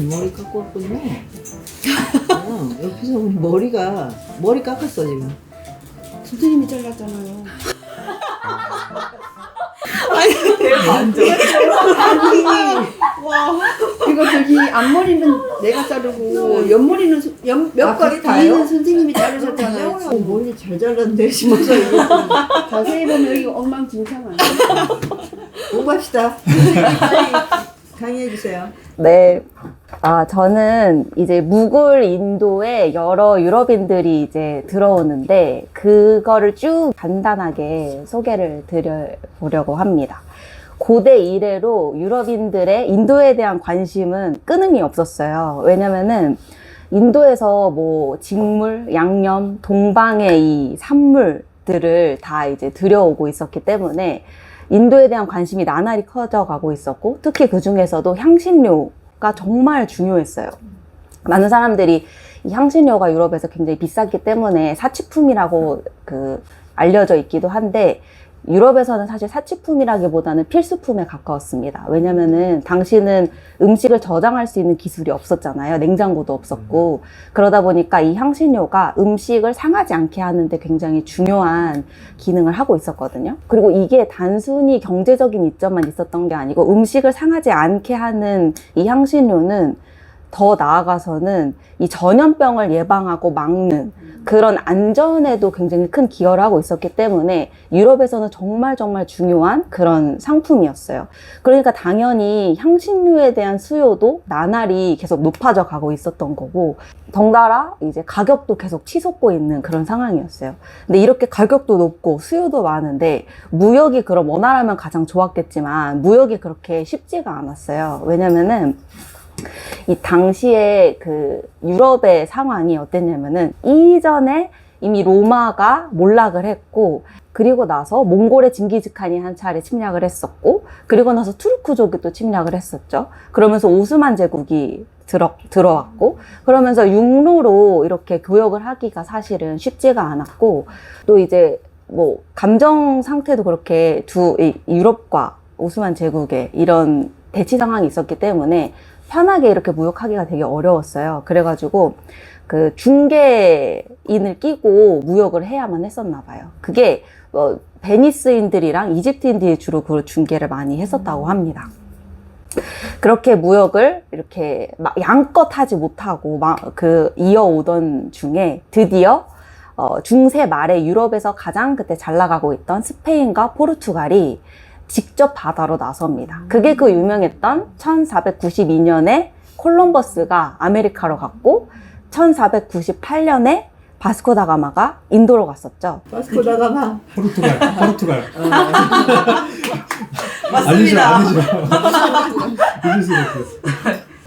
머리 깎고 왔군요. 옆에서 보니 머리 깎았어 지금. 선생님이 잘랐잖아요. 와, 이거 저기 앞머리는 내가 자르고 옆머리는 앞머리 다요? 뒤는 선생님이 자르셨잖아요. 머리 잘 잘랐네 싶어서 이거 좀 자세히 보면 여기 엉망진창 공부합시다. 강의해 주세요. 네. 저는 이제 무굴 인도에 여러 유럽인들이 이제 들어오는데, 그거를 쭉 간단하게 소개를 드려보려고 합니다. 고대 이래로 유럽인들의 인도에 대한 관심은 끊임이 없었어요. 왜냐면은 인도에서 뭐 직물, 양념, 동방의 이 산물들을 다 이제 들여오고 있었기 때문에 인도에 대한 관심이 나날이 커져가고 있었고, 특히 그 중에서도 향신료가 정말 중요했어요. 많은 사람들이 이 향신료가 유럽에서 굉장히 비쌌기 때문에 사치품이라고 알려져 있기도 한데, 유럽에서는 사실 사치품이라기보다는 필수품에 가까웠습니다. 왜냐면은 당시는 음식을 저장할 수 있는 기술이 없었잖아요. 냉장고도 없었고. 그러다 보니까 이 향신료가 음식을 상하지 않게 하는데 굉장히 중요한 기능을 하고 있었거든요. 그리고 이게 단순히 경제적인 이점만 있었던 게 아니고, 음식을 상하지 않게 하는 이 향신료는 더 나아가서는 이 전염병을 예방하고 막는 그런 안전에도 굉장히 큰 기여를 하고 있었기 때문에 유럽에서는 정말 중요한 그런 상품이었어요. 그러니까 당연히 향신료에 대한 수요도 나날이 계속 높아져 가고 있었던 거고, 덩달아 이제 가격도 계속 치솟고 있는 그런 상황이었어요. 근데 이렇게 가격도 높고 수요도 많은데, 무역이 그럼 원활하면 가장 좋았겠지만 무역이 그렇게 쉽지가 않았어요. 왜냐면은 이 당시에 유럽의 상황이 어땠냐면은, 이전에 이미 로마가 몰락을 했고, 그리고 나서 몽골의 징기즈칸이 한 차례 침략을 했었고, 그리고 나서 투르크족이 또 침략을 했었죠. 그러면서 오스만 제국이 들어왔고, 그러면서 육로로 이렇게 교역을 하기가 사실은 쉽지가 않았고, 또 이제 뭐 감정 상태도 그렇게 유럽과 오스만 제국의 이런 대치 상황이 있었기 때문에 편하게 이렇게 무역하기가 되게 어려웠어요. 그래가지고 중개인을 끼고 무역을 해야만 했었나 봐요. 그게 베니스인들이랑 이집트인들이 주로 그 중개를 많이 했었다고 합니다. 그렇게 무역을 이렇게 막 양껏 하지 못하고 이어오던 중에 드디어 중세 말에 유럽에서 가장 그때 잘 나가고 있던 스페인과 포르투갈이 직접 바다로 나섭니다. 그게 그 유명했던 1492년에 콜럼버스가 아메리카로 갔고, 1498년에 바스코다가마가 인도로 갔었죠. 바스코다가마. 포르투갈. 맞습니다. 아니죠. 잊을 수가 없어요.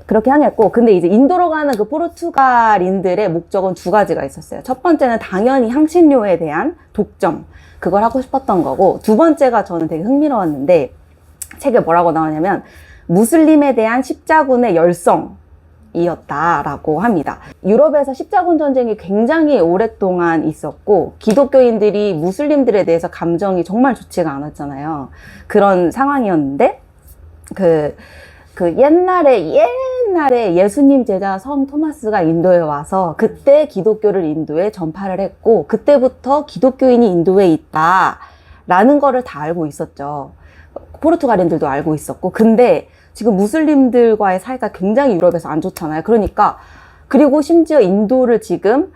그렇게 향했고, 근데 이제 인도로 가는 그 포르투갈인들의 목적은 두 가지가 있었어요. 첫 번째는 당연히 향신료에 대한 독점, 그걸 하고 싶었던 거고, 두 번째가 저는 되게 흥미로웠는데, 책에 뭐라고 나오냐면 무슬림에 대한 십자군의 열성이었다라고 합니다. 유럽에서 십자군 전쟁이 굉장히 오랫동안 있었고, 기독교인들이 무슬림들에 대해서 감정이 정말 좋지가 않았잖아요. 그런 상황이었는데, 옛날에 예수님 제자 성 토마스가 인도에 와서 그때 기독교를 인도에 전파를 했고, 그때부터 기독교인이 인도에 있다라는 거를 다 알고 있었죠. 포르투갈인들도 알고 있었고. 근데 지금 무슬림들과의 사이가 굉장히 유럽에서 안 좋잖아요. 그리고 심지어 인도를 지금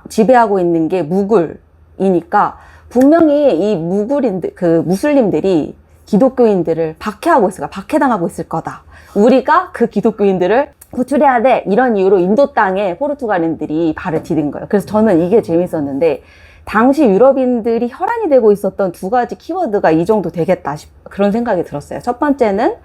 지배하고 있는 게 무굴이니까, 분명히 이 무슬림들이 기독교인들을 박해당하고 있을 거다. 우리가 그 기독교인들을 구출해야 돼. 이런 이유로 인도 땅에 포르투갈인들이 발을 디딘 거예요. 그래서 저는 이게 재밌었는데, 당시 유럽인들이 혈안이 되고 있었던 두 가지 키워드가 이 정도 되겠다 그런 생각이 들었어요. 첫 번째는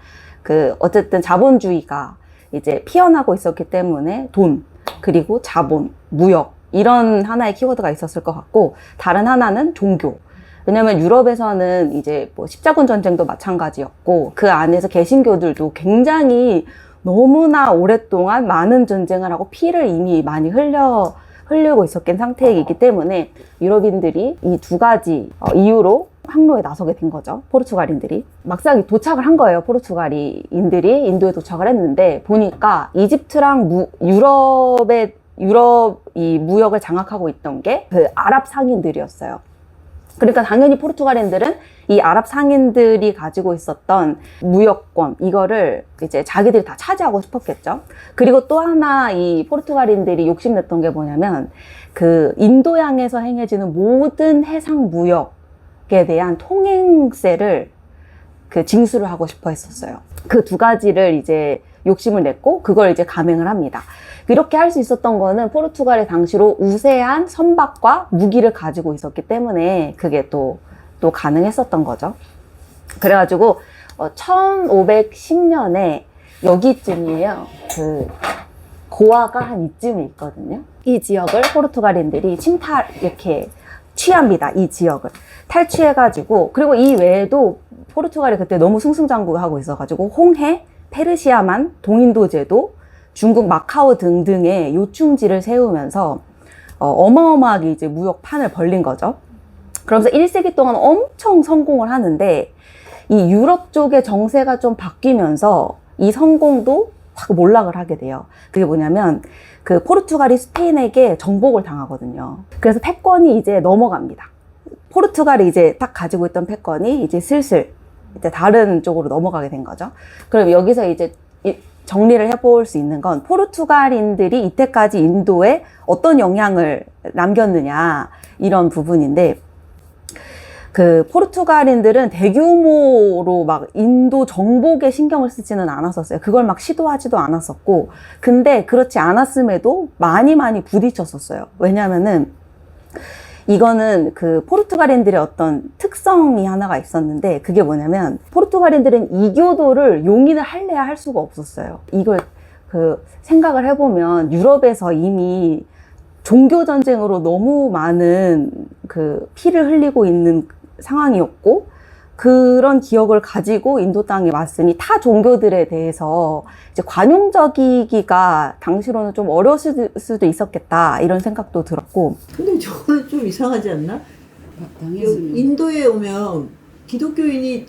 어쨌든 자본주의가 이제 피어나고 있었기 때문에 돈, 그리고 자본, 무역, 이런 하나의 키워드가 있었을 것 같고, 다른 하나는 종교. 왜냐면 유럽에서는 이제 뭐 십자군 전쟁도 마찬가지였고, 그 안에서 개신교들도 굉장히 너무나 오랫동안 많은 전쟁을 하고 피를 이미 많이 흘리고 있었던 상태이기 때문에 유럽인들이 이 두 가지 이유로 항로에 나서게 된 거죠. 포르투갈인들이. 막상 도착을 한 거예요. 포르투갈인들이 인도에 도착을 했는데 보니까 이집트랑 유럽 이 무역을 장악하고 있던 게 그 아랍 상인들이었어요. 그러니까 당연히 포르투갈인들은 이 아랍 상인들이 가지고 있었던 무역권 이거를 이제 자기들이 다 차지하고 싶었겠죠. 그리고 또 하나 이 포르투갈인들이 욕심냈던 게 뭐냐면 그 인도양에서 행해지는 모든 해상 무역에 대한 통행세를 그 징수를 하고 싶어 했었어요. 그 두 가지를 이제 욕심을 냈고 그걸 이제 감행을 합니다. 이렇게 할 수 있었던 거는 포르투갈이 당시로 우세한 선박과 무기를 가지고 있었기 때문에 그게 또 가능했었던 거죠. 그래가지고 1510년에 여기쯤이에요. 그 고아가 한 이쯤에 있거든요. 이 지역을 포르투갈인들이 이렇게 취합니다. 이 지역을 탈취해가지고, 그리고 이 외에도 포르투갈이 그때 너무 승승장구하고 있어가지고 홍해, 페르시아만, 동인도 제도, 중국 마카오 등등의 요충지를 세우면서 어마어마하게 이제 무역판을 벌린 거죠. 그러면서 1세기 동안 엄청 성공을 하는데 이 유럽 쪽의 정세가 좀 바뀌면서 이 성공도 확 몰락을 하게 돼요. 그게 뭐냐면 그 포르투갈이 스페인에게 정복을 당하거든요. 그래서 패권이 이제 넘어갑니다. 포르투갈이 이제 딱 가지고 있던 패권이 이제 슬슬 이제 다른 쪽으로 넘어가게 된 거죠. 그럼 여기서 이제 정리를 해볼 수 있는 건 포르투갈인들이 이때까지 인도에 어떤 영향을 남겼느냐 이런 부분인데, 그 포르투갈인들은 대규모로 막 인도 정복에 신경을 쓰지는 않았었어요. 그걸 막 시도하지도 않았었고, 근데 그렇지 않았음에도 많이 부딪혔었어요. 왜냐면은 이거는 그 포르투갈인들의 어떤 특성이 하나가 있었는데, 그게 뭐냐면 포르투갈인들은 이교도를 용인을 할래야 할 수가 없었어요. 이걸 그 생각을 해보면 유럽에서 이미 종교 전쟁으로 너무 많은 그 피를 흘리고 있는 상황이었고, 그런 기억을 가지고 인도 땅에 왔으니 타 종교들에 대해서 이제 관용적이기가 당시로는 좀 어려웠을 수도 있었겠다 이런 생각도 들었고. 근데 저거는 좀 이상하지 않나? 인도에 오면 기독교인이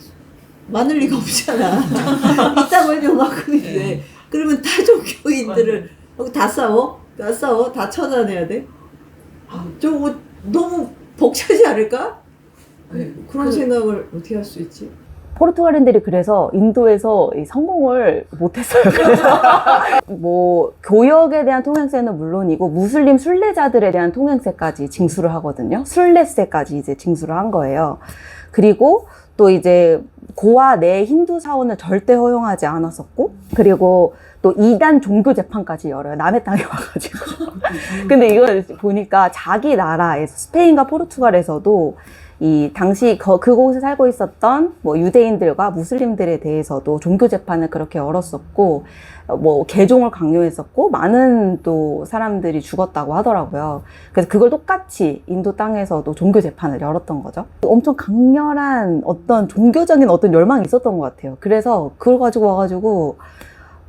많을 리가 없잖아. 이 땅을 요만큼인데 그러면 타 종교인들을 다 싸워? 다 처단해야 돼? 저거 너무 벅차지 않을까? 그런 생각을 어떻게 할 수 있지? 포르투갈인들이 그래서 인도에서 성공을 못했어요. 그래서 뭐 교역에 대한 통행세는 물론이고 무슬림 순례자들에 대한 통행세까지 징수를 하거든요. 순례세까지 이제 징수를 한 거예요. 그리고 또 이제 고아 내 힌두 사원을 절대 허용하지 않았었고, 그리고 또 이단 종교 재판까지 열어요. 남의 땅에 와가지고. 근데 이걸 보니까 자기 나라에서, 스페인과 포르투갈에서도 이 당시 그곳에 살고 있었던 뭐 유대인들과 무슬림들에 대해서도 종교 재판을 그렇게 열었었고, 뭐 개종을 강요했었고, 많은 또 사람들이 죽었다고 하더라고요. 그래서 그걸 똑같이 인도 땅에서도 종교 재판을 열었던 거죠. 엄청 강렬한 어떤 종교적인 어떤 열망이 있었던 것 같아요. 그래서 그걸 가지고 와가지고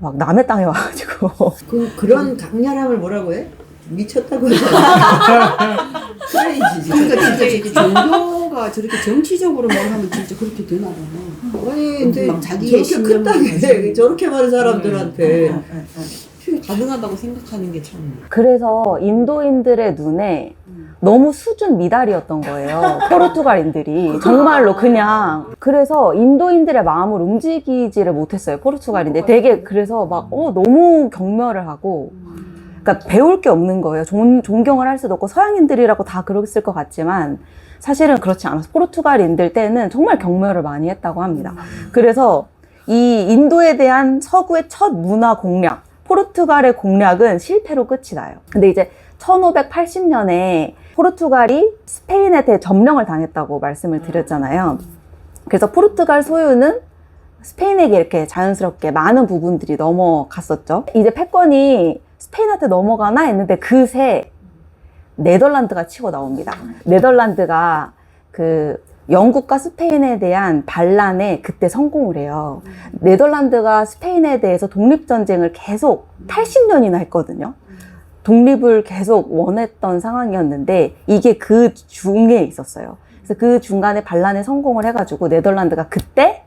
막 남의 땅에 와가지고 그런 강렬함을 뭐라고 해? 미쳤다고 하잖아. 크레이지. 그러니까 진짜 종교가 저렇게 정치적으로만 하면 진짜 그렇게 되나 봐. 아니 근데 막 자기의 저렇게 큰 땅에 저렇게 많은 사람들한테 가능하다고 생각하는 게 참. 그래서 인도인들의 눈에 너무 수준 미달이었던 거예요. 포르투갈인들이 정말로 그냥. 그래서 인도인들의 마음을 움직이지를 못했어요. 포르투갈인들 되게. 그래서 막 너무 경멸을 하고, 그러니까 배울 게 없는 거예요. 존경을 할 수도 없고, 서양인들이라고 다 그랬을 것 같지만 사실은 그렇지 않아서 포르투갈인들 때는 정말 경멸을 많이 했다고 합니다. 그래서 이 인도에 대한 서구의 첫 문화 공략, 포르투갈의 공략은 실패로 끝이 나요. 근데 이제 1580년에 포르투갈이 스페인한테 점령을 당했다고 말씀을 드렸잖아요. 그래서 포르투갈 소유는 스페인에게 이렇게 자연스럽게 많은 부분들이 넘어갔었죠. 이제 패권이 스페인한테 넘어가나 했는데 그새 네덜란드가 치고 나옵니다. 네덜란드가 그 영국과 스페인에 대한 반란에 그때 성공을 해요. 네덜란드가 스페인에 대해서 독립전쟁을 계속 80년이나 했거든요. 독립을 계속 원했던 상황이었는데 이게 그 중에 있었어요. 그래서 그 중간에 반란에 성공을 해가지고 네덜란드가 그때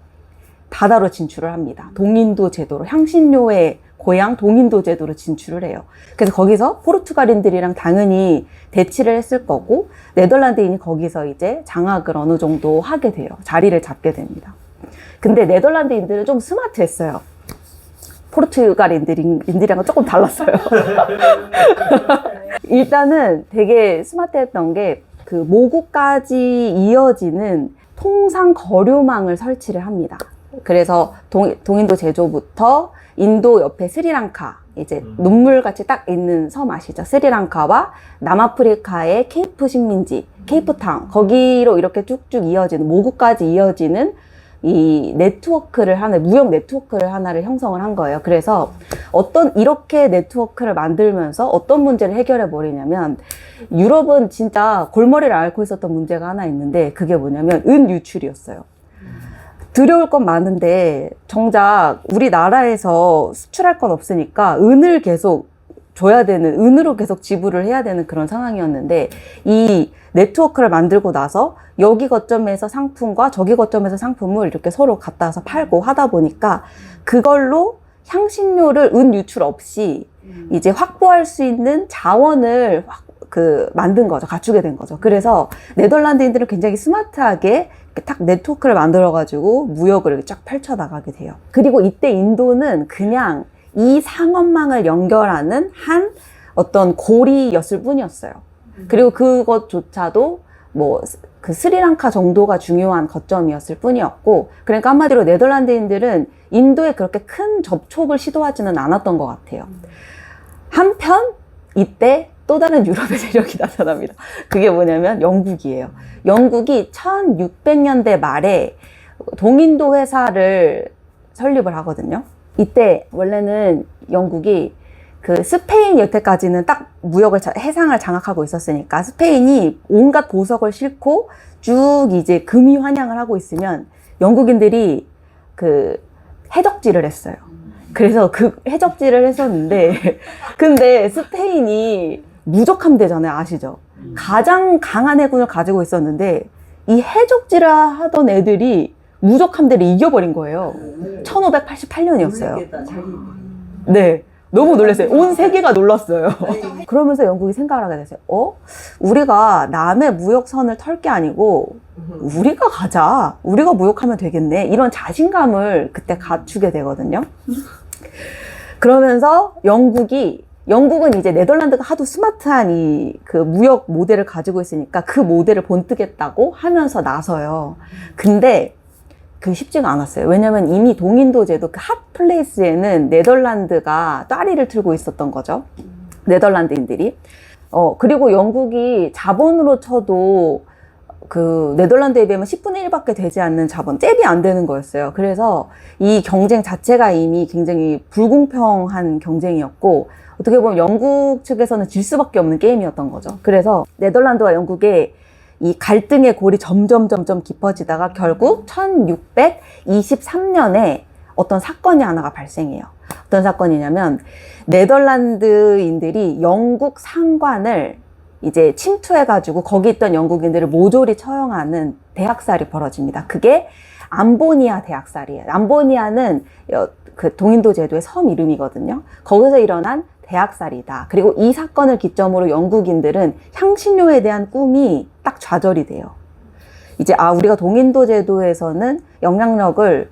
바다로 진출을 합니다. 동인도 제도로, 향신료의 고향 동인도 제도로 진출을 해요. 그래서 거기서 포르투갈인들이랑 당연히 대치를 했을 거고, 네덜란드인이 거기서 이제 장악을 어느 정도 하게 돼요. 자리를 잡게 됩니다. 근데 네덜란드인들은 좀 스마트했어요. 포르투갈인들이랑은 조금 달랐어요. 일단은 되게 스마트했던 게 그 모구까지 이어지는 통상 거류망을 설치를 합니다. 그래서 동인도 제조부터 인도 옆에 스리랑카, 이제 눈물같이 딱 있는 섬 아시죠? 스리랑카와 남아프리카의 케이프 식민지, 케이프타운, 거기로 이렇게 쭉쭉 이어지는, 모구까지 이어지는 이 네트워크를 무역 네트워크를 하나를 형성을 한 거예요. 그래서 이렇게 네트워크를 만들면서 어떤 문제를 해결해 버리냐면, 유럽은 진짜 골머리를 앓고 있었던 문제가 하나 있는데, 그게 뭐냐면 은 유출이었어요. 들여올 건 많은데 정작 우리나라에서 수출할 건 없으니까 은을 계속 줘야 되는, 은으로 계속 지불을 해야 되는 그런 상황이었는데, 이 네트워크를 만들고 나서 여기 거점에서 상품과 저기 거점에서 상품을 이렇게 서로 갖다 와서 팔고 하다 보니까 그걸로 향신료를 은 유출 없이 이제 확보할 수 있는 자원을 만든 거죠. 갖추게 된 거죠. 그래서 네덜란드인들은 굉장히 스마트하게 딱 네트워크를 만들어가지고 무역을 이렇게 쫙 펼쳐나가게 돼요. 그리고 이때 인도는 그냥 이 상업망을 연결하는 한 어떤 고리였을 뿐이었어요. 그리고 그것조차도 뭐 그 스리랑카 정도가 중요한 거점이었을 뿐이었고, 그러니까 한마디로 네덜란드인들은 인도에 그렇게 큰 접촉을 시도하지는 않았던 것 같아요. 한편 이때 또 다른 유럽의 세력이 나타납니다. 그게 뭐냐면 영국이에요. 영국이 1600년대 말에 동인도 회사를 설립을 하거든요. 이때 원래는 영국이 그 스페인 여태까지는 딱 무역을, 해상을 장악하고 있었으니까 스페인이 온갖 보석을 싣고 쭉 이제 금이 환양을 하고 있으면 영국인들이 그 해적질을 했어요. 그래서 그 해적질을 했었는데, 근데 스페인이 무적함대잖아요. 아시죠? 가장 강한 해군을 가지고 있었는데 이 해적질을 하던 애들이 무적함대를 이겨버린 거예요. 1588년이었어요. 네. 너무 놀랐어요. 온 세계가 놀랐어요. 그러면서 영국이 생각을 하게 됐어요. 우리가 남의 무역선을 털 게 아니고 우리가 가자. 우리가 무역하면 되겠네. 이런 자신감을 그때 갖추게 되거든요. 그러면서 영국은 이제 네덜란드가 하도 스마트한 그 무역 모델을 가지고 있으니까 그 모델을 본뜨겠다고 하면서 나서요. 근데 쉽지가 않았어요. 왜냐면 이미 동인도 제도 그 핫플레이스에는 네덜란드가 따리를 틀고 있었던 거죠. 네덜란드인들이. 그리고 영국이 자본으로 쳐도 그 네덜란드에 비하면 10분의 1밖에 되지 않는 자본, 잽이 안 되는 거였어요. 그래서 이 경쟁 자체가 이미 굉장히 불공평한 경쟁이었고, 어떻게 보면 영국 측에서는 질 수밖에 없는 게임이었던 거죠. 그래서 네덜란드와 영국의 이 갈등의 골이 점점 깊어지다가 결국 1623년에 어떤 사건이 하나가 발생해요. 어떤 사건이냐면, 네덜란드인들이 영국 상관을 이제 침투해가지고 거기 있던 영국인들을 모조리 처형하는 대학살이 벌어집니다. 그게 암보니아 대학살이에요. 암보니아는 그 동인도 제도의 섬 이름이거든요. 거기서 일어난 대학살이다. 그리고 이 사건을 기점으로 영국인들은 향신료에 대한 꿈이 딱 좌절이 돼요. 이제 우리가 동인도 제도에서는 영향력을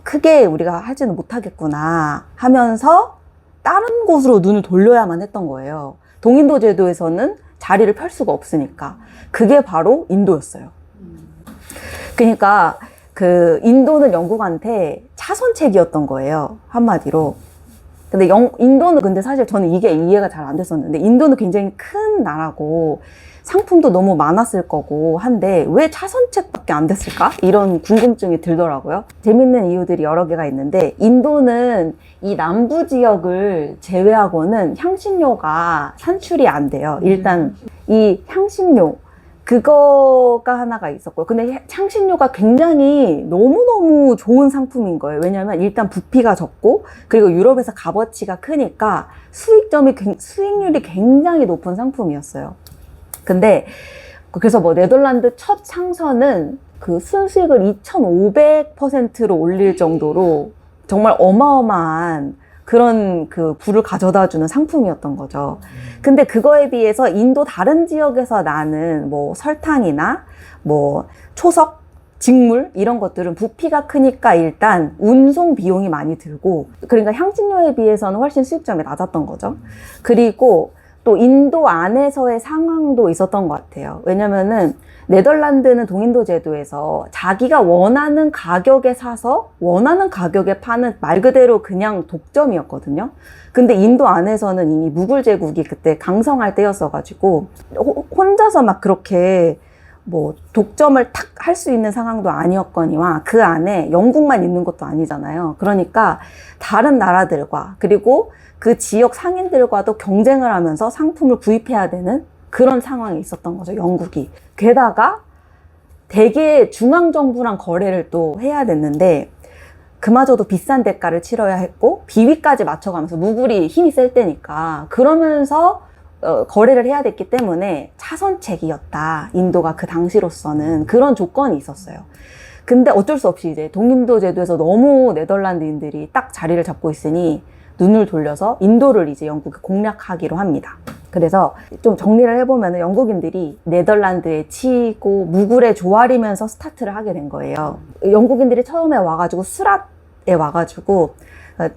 크게 우리가 하지는 못하겠구나 하면서 다른 곳으로 눈을 돌려야만 했던 거예요. 동인도 제도에서는 자리를 펼 수가 없으니까. 그게 바로 인도였어요. 그러니까 그 인도는 영국한테 차선책이었던 거예요. 한마디로. 근데 인도는 근데 사실 저는 이게 이해가 잘 안 됐었는데, 인도는 굉장히 큰 나라고 상품도 너무 많았을 거고 한데 왜 차선책밖에 안 됐을까? 이런 궁금증이 들더라고요. 재밌는 이유들이 여러 개가 있는데, 인도는 이 남부 지역을 제외하고는 향신료가 산출이 안 돼요. 일단 이 향신료, 그거가 하나가 있었고요. 근데 향신료가 굉장히 너무너무 좋은 상품인 거예요. 왜냐하면 일단 부피가 적고, 그리고 유럽에서 값어치가 크니까 수익률이 굉장히 높은 상품이었어요. 근데 그래서 뭐 네덜란드 첫 상선은 그 수익을 2,500%로 올릴 정도로 정말 어마어마한 그런 그 부를 가져다 주는 상품이었던 거죠. 근데 그거에 비해서 인도 다른 지역에서 나는 뭐 설탕이나 뭐 초석, 직물 이런 것들은 부피가 크니까 일단 운송 비용이 많이 들고, 그러니까 향신료에 비해서는 훨씬 수익점이 낮았던 거죠. 그리고 또 인도 안에서의 상황도 있었던 것 같아요. 왜냐면은 네덜란드는 동인도 제도에서 자기가 원하는 가격에 사서 원하는 가격에 파는 말 그대로 그냥 독점이었거든요. 근데 인도 안에서는 이미 무굴 제국이 그때 강성할 때였어가지고 혼자서 막 그렇게 뭐 독점을 탁 할 수 있는 상황도 아니었거니와 그 안에 영국만 있는 것도 아니잖아요. 그러니까 다른 나라들과 그리고 그 지역 상인들과도 경쟁을 하면서 상품을 구입해야 되는 그런 상황이 있었던 거죠, 영국이. 게다가 대개 중앙정부랑 거래를 또 해야 됐는데 그마저도 비싼 대가를 치러야 했고 비위까지 맞춰가면서 무굴이 힘이 셀 때니까 그러면서 거래를 해야 됐기 때문에 차선책이었다. 인도가 그 당시로서는 그런 조건이 있었어요. 근데 어쩔 수 없이 이제 동인도 제도에서 너무 네덜란드인들이 딱 자리를 잡고 있으니 눈을 돌려서 인도를 이제 영국이 공략하기로 합니다. 그래서 좀 정리를 해보면 영국인들이 네덜란드에 치고 무굴에 조아리면서 스타트를 하게 된 거예요. 영국인들이 처음에 와가지고 수랏에 와가지고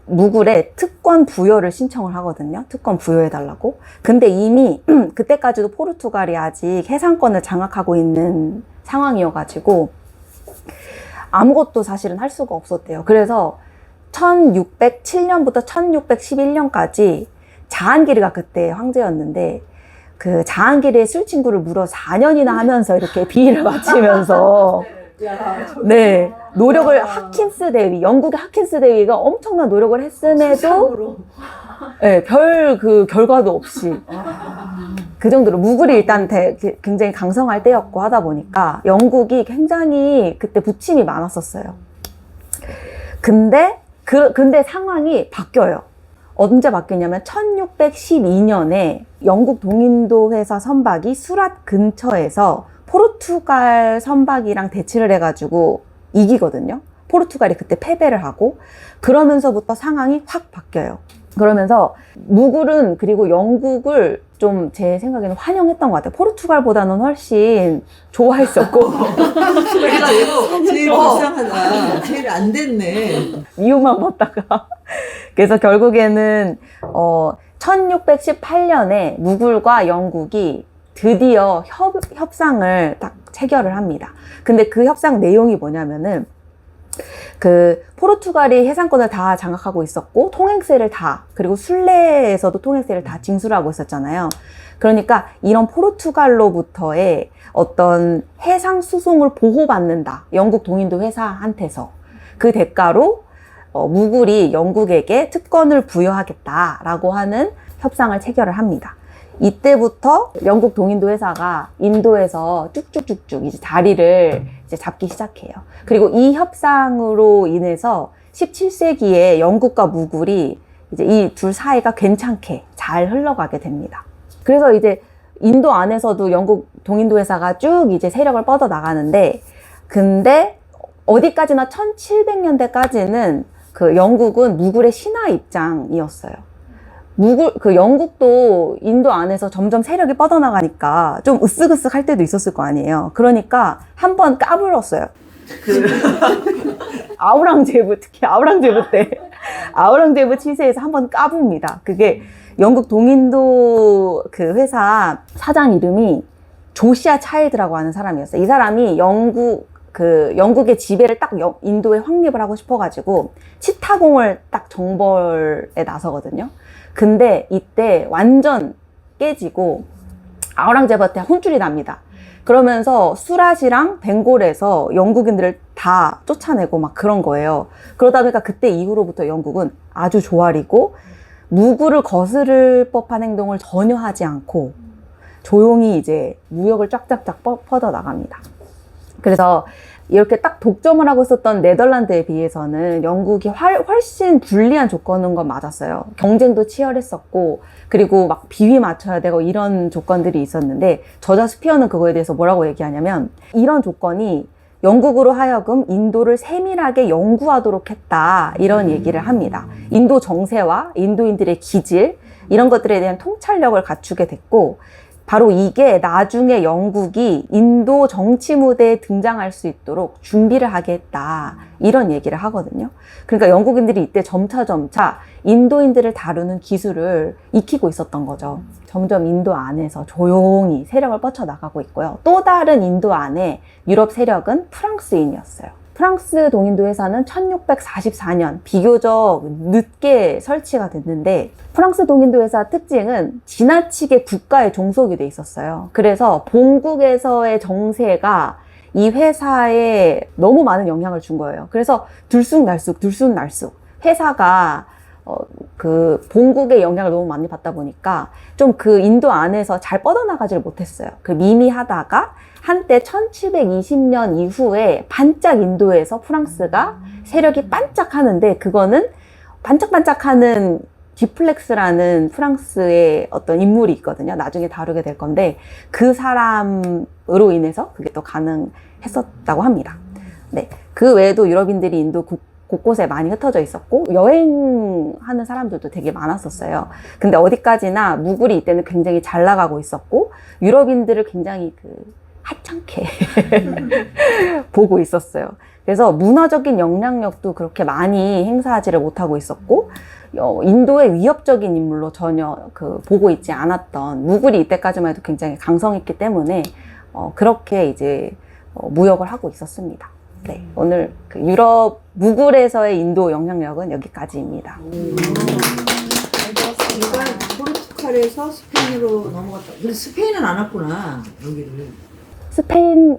무굴에 특권 부여를 신청을 하거든요. 특권 부여해달라고. 근데 이미 그때까지도 포르투갈이 아직 해상권을 장악하고 있는 상황이어가지고 아무것도 사실은 할 수가 없었대요. 그래서 1607년부터 1611년까지 자한기리가 그때 황제였는데 그 자한기리의 술친구를 무려 4년이나 하면서 이렇게 비위를 마치면서 네, 노력을 하킨스 대위, 영국의 하킨스 대위가 엄청난 노력을 했음에도 네, 별 그 결과도 없이 그 정도로 무굴이 일단 굉장히 강성할 때였고 하다 보니까 영국이 굉장히 그때 부침이 많았었어요. 근데 상황이 바뀌어요. 언제 바뀌냐면 1612년에 영국 동인도 회사 선박이 수랏 근처에서 포르투갈 선박이랑 대치를 해가지고 이기거든요. 포르투갈이 그때 패배를 하고 그러면서부터 상황이 확 바뀌어요. 그러면서 무굴은 그리고 영국을 좀 제 생각에는 환영했던 것 같아요. 포르투갈보다는 훨씬 좋아했었고 제일 불쌍하다. 제일 안 됐네. 이유만 봤다가 그래서 결국에는 1618년에 무굴과 영국이 드디어 협상을 딱 체결을 합니다. 근데 그 협상 내용이 뭐냐면은 그 포르투갈이 해상권을 다 장악하고 있었고 통행세를 다, 그리고 순례에서도 통행세를 다 징수를 하고 있었잖아요. 그러니까 이런 포르투갈로부터의 어떤 해상 수송을 보호받는다. 영국 동인도 회사한테서. 그 대가로 무굴이 영국에게 특권을 부여하겠다라고 하는 협상을 체결을 합니다. 이때부터 영국 동인도 회사가 인도에서 쭉쭉쭉쭉 이제 자리를 이제 잡기 시작해요. 그리고 이 협상으로 인해서 17세기에 영국과 무굴이 이제 이 둘 사이가 괜찮게 잘 흘러가게 됩니다. 그래서 이제 인도 안에서도 영국 동인도 회사가 쭉 이제 세력을 뻗어 나가는데, 근데 어디까지나 1700년대까지는 그 영국은 무굴의 신하 입장이었어요. 그 영국도 인도 안에서 점점 세력이 뻗어나가니까 좀 으쓱으쓱 할 때도 있었을 거 아니에요. 그러니까 한번 까불었어요. 아우랑제브, 특히 아우랑제브 때. 아우랑제브 치세에서 한번 까붑니다. 그게 영국 동인도 그 회사 사장 이름이 조시아 차일드라고 하는 사람이었어요. 이 사람이 영국의 지배를 딱 인도에 확립을 하고 싶어가지고 치타공을 딱 정벌에 나서거든요. 근데 이때 완전 깨지고 아우랑제브한테 혼쭐이 납니다. 그러면서 수랏이랑 벵골에서 영국인들을 다 쫓아내고 막 그런 거예요. 그러다 보니까 그때 이후로부터 영국은 아주 조아리고 무굴을 거스를 법한 행동을 전혀 하지 않고 조용히 이제 무역을 쫙쫙쫙 뻗어 나갑니다. 그래서 이렇게 딱 독점을 하고 있었던 네덜란드에 비해서는 영국이 훨씬 불리한 조건인 건 맞았어요. 경쟁도 치열했었고, 그리고 막 비위 맞춰야 되고 이런 조건들이 있었는데, 저자 스피어는 그거에 대해서 뭐라고 얘기하냐면, 이런 조건이 영국으로 하여금 인도를 세밀하게 연구하도록 했다, 이런 얘기를 합니다. 인도 정세와 인도인들의 기질, 이런 것들에 대한 통찰력을 갖추게 됐고, 바로 이게 나중에 영국이 인도 정치 무대에 등장할 수 있도록 준비를 하게 했다, 이런 얘기를 하거든요. 그러니까 영국인들이 이때 점차 인도인들을 다루는 기술을 익히고 있었던 거죠. 점점 인도 안에서 조용히 세력을 뻗쳐나가고 있고요. 또 다른 인도 안에 유럽 세력은 프랑스인이었어요. 프랑스 동인도 회사는 1644년 비교적 늦게 설치가 됐는데, 프랑스 동인도 회사 특징은 지나치게 국가에 종속이 돼 있었어요. 그래서 본국에서의 정세가 이 회사에 너무 많은 영향을 준 거예요. 그래서 들쑥날쑥 회사가 그 본국의 영향을 너무 많이 받다 보니까 좀 그 인도 안에서 잘 뻗어나가지를 못했어요. 그 미미하다가 한때 1720년 이후에 반짝 인도에서 프랑스가 세력이 반짝하는데, 그거는 반짝반짝하는 듀플렉스라는 프랑스의 어떤 인물이 있거든요. 나중에 다루게 될 건데, 그 사람으로 인해서 그게 또 가능했었다고 합니다. 네, 그 외에도 유럽인들이 인도 곳곳에 많이 흩어져 있었고, 여행하는 사람들도 되게 많았었어요. 근데 어디까지나 무굴이 이때는 굉장히 잘 나가고 있었고, 유럽인들을 굉장히 하찮게 보고 있었어요. 그래서 문화적인 영향력도 그렇게 많이 행사하지를 못하고 있었고, 인도의 위협적인 인물로 전혀 보고 있지 않았던, 무굴이 이때까지만 해도 굉장히 강성했기 때문에 그렇게 이제 무역을 하고 있었습니다. 네, 오늘 유럽 무굴에서의 인도 영향력은 여기까지입니다. 그러니까 포르투갈에서 스페인으로 넘어갔다. 근데 스페인은 안 왔구나, 여기를. 스페인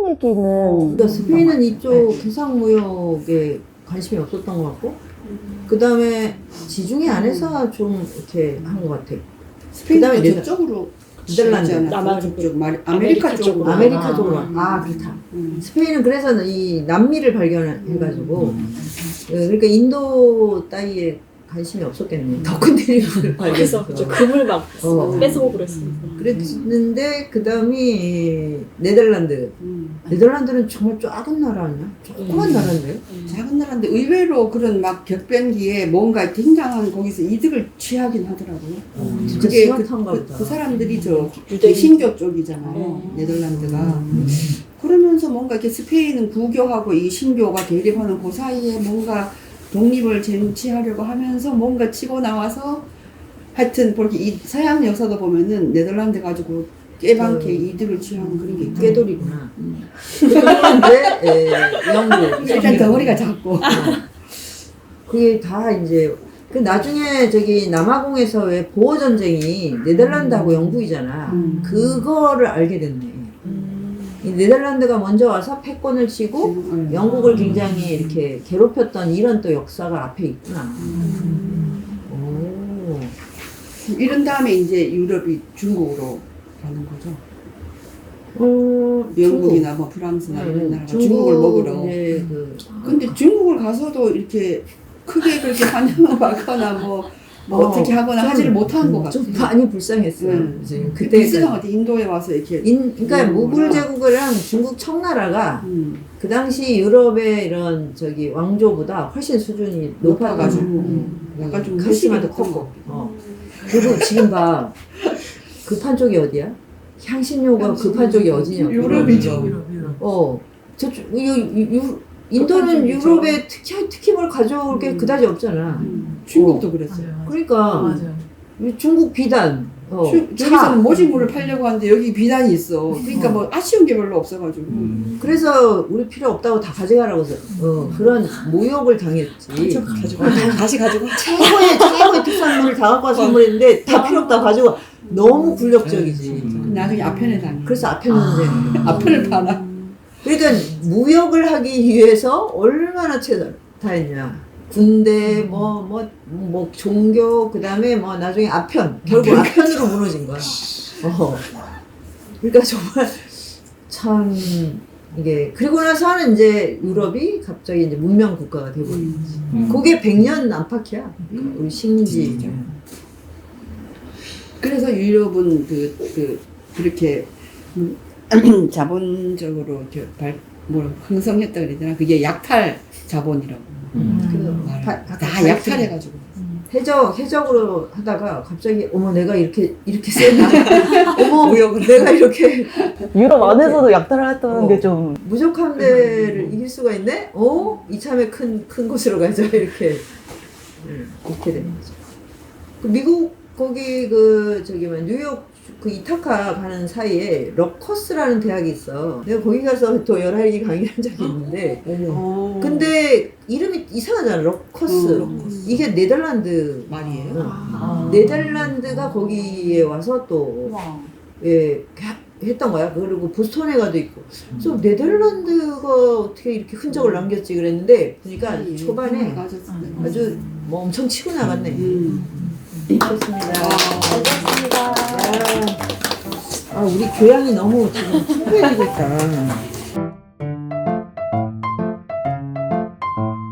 얘기는. 그러니까 스페인은 이쪽 해상무역에 관심이 없었던 것 같고, 그 다음에 지중해 안에서 좀 이렇게 한 것 같아. 스페인은 저쪽으로 네덜란드, 남아쪽 쪽, 아메리카 쪽으로. 아메리카 쪽으로. 그렇다. 스페인은 그래서 이 남미를 발견해가지고, 그러니까 인도 따위에 관심이 없었겠네. 더 큰 대륙을 그래서 발견해서. 금을 막 뺏어오고 그랬어요. 그랬는데 그 다음이 네덜란드. 네덜란드는 정말 작은 나라 아니야? 조그만 나라인데요? 작은 나라인데 의외로 그런 막 격변기에 뭔가 굉장한 거기서 이득을 취하긴 하더라고요. 진짜 그게 스마트한가 보다. 그 사람들이 개신교 쪽이잖아요. 네덜란드가. 그러면서 뭔가 이렇게 스페인은 구교하고 이 신교가 대립하는 그 사이에 뭔가 독립을 쟁취하려고 하면서 뭔가 치고 나와서, 하여튼 그렇게 이 서양 역사도 보면은 네덜란드 가지고 깨방케 이득을 취하는 그런 게 있죠. 꾀돌이구나. 그런데 영국. 일단 덩어리가 작고. 그게 다 이제 그 나중에 저기 남아공에서 왜 보호 전쟁이 네덜란드하고 영국이잖아. 그거를 알게 됐네. 이 네덜란드가 먼저 와서 패권을 치고 영국을 굉장히 이렇게 괴롭혔던 이런 또 역사가 앞에 있구나. 오. 이런 다음에 이제 유럽이 중국으로 가는 거죠. 영국이나 뭐 프랑스나 이런 나라가 중국을 먹으러. 네, 근데 중국을 가서도 이렇게 크게 그렇게 환영을 받거나 뭐 어떻게 하거나 하지를 못한 것 같아요. 좀 많이 불쌍했어요. 그때 비슷한 것 같아요. 인도에 와서 이렇게. 그러니까 무굴 제국이랑 중국 청나라가 그 당시 유럽의 이런 저기 왕조보다 훨씬 수준이 높아가지고 약간 좀 카리스마도 컸고. 그리고 지금 봐, 급한 쪽이 어디야? 향신료가 급한 쪽이 어디냐고. 유럽이죠. 저쪽 인도는 유럽에 특히 뭘 가져올 게 그다지 없잖아. 중국도 그랬어요. 그러니까 맞아요. 중국 비단. 여기서는 모직물을 팔려고 하는데 여기 비단이 있어. 그러니까 뭐 아쉬운 게 별로 없어가지고. 그래서 우리 필요 없다고 다 가져가라고 해서 그런 모욕을 당했지. 다시 가지고. 최고의 특산물을 다 갖고 와서 선물했는데 다 필요 없다고 가지고 너무 굴욕적이지. 나중에 아편에 다니. 그래서 아편 전쟁. 아편을 팔아. 그러니까 무역을 하기 위해서 얼마나 다했냐. 군대, 뭐 종교, 그 다음에 뭐 나중에 아편, 결국 아편으로 무너진 거야. 그러니까 정말 참 이게 그리고 나서는 이제 유럽이 갑자기 이제 문명 국가가 돼버린 거지. 그게 100년 안팎이야. 우리 식민지. 그래서 유럽은 그렇게 자본적으로 흥성했다 그러잖아. 그게 약탈 자본이라고. 그래서 다 약탈해가지고. 해적으로 하다가 갑자기 어머 내가 이렇게 세나 어머 내가 이렇게 유럽 안에서도 약탈을 했다는 게 좀 무적한 데를 이길 수가 있네? 이참에 큰 곳으로 가자 이렇게 이렇게 되는 거죠. 그 미국 거기 뉴욕 그 이타카 가는 사이에 러커스라는 대학이 있어. 내가 거기 가서 또 열할기 강의한 적이 있는데 근데 이름이 이상하잖아. 러커스. 이게 네덜란드 말이에요. 네덜란드가 거기에 와서 또 했던 거야. 그리고 보스턴에 가도 있고. 그래서 네덜란드가 어떻게 이렇게 흔적을 남겼지 그랬는데 보니까 초반에 아주 뭐 엄청 치고 나갔네. 좋습니다. 반갑습니다. 우리 교양이 너무 지금 풍부해지고 있다.